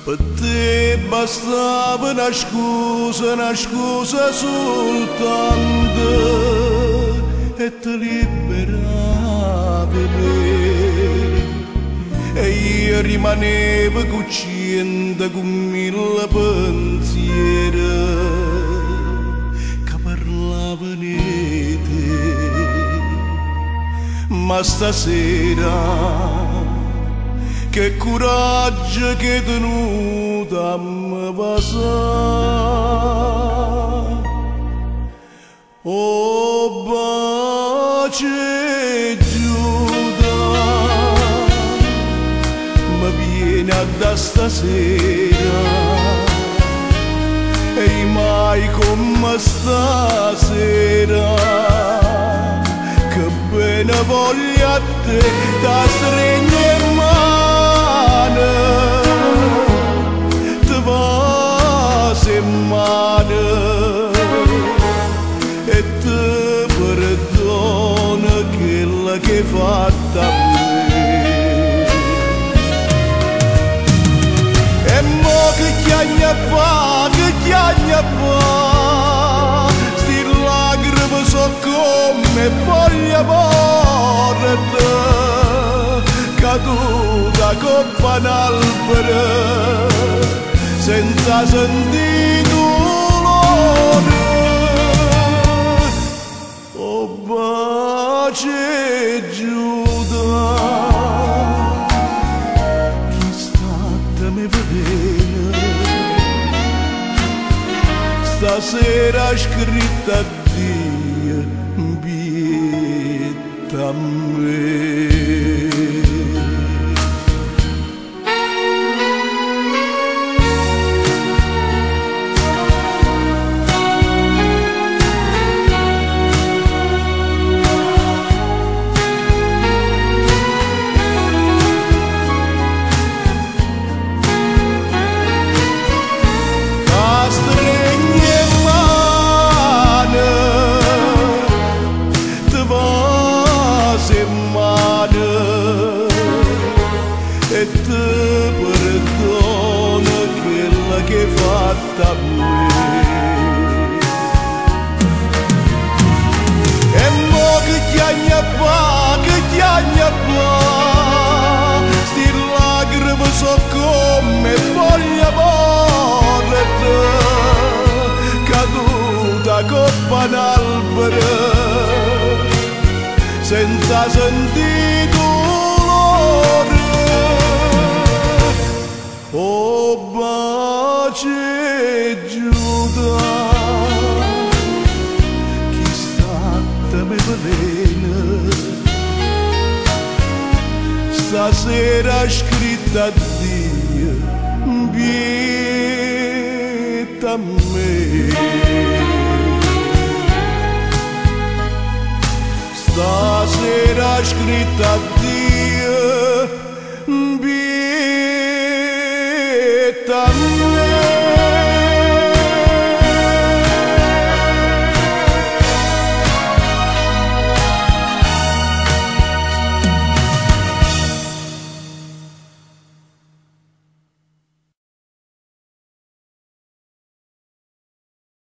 Per te bastava una scusa soltanto e ti liberavi me. E io rimanevo cucciente con mille pensieri che parlavano di te. Ma stasera che coraggio che tenuta mi passa. Oh pace Giuda, mi viene da stasera e mai come stasera. Che bene voglia a te da stringere in mano, ti vas in mano e ti perdono quella che hai fatto a me. E mo che chiagna fa, sti lacrime so come foglia morta caduta coppa un albero senza sentire dolore. Oh pace Giuda, chi sta da me veleno stasera scritta a Dio bietta a me. E ti perdono quella che hai fatto a me. E mo che chiagna fa, sti lacrime so come foglia morta caduta coppa un albero senza sentire dolore. Oh pace Giuda, chi sta da me veleno stasera scritta a Dio bietta a me. Stasera scritta a Dio bietta a me.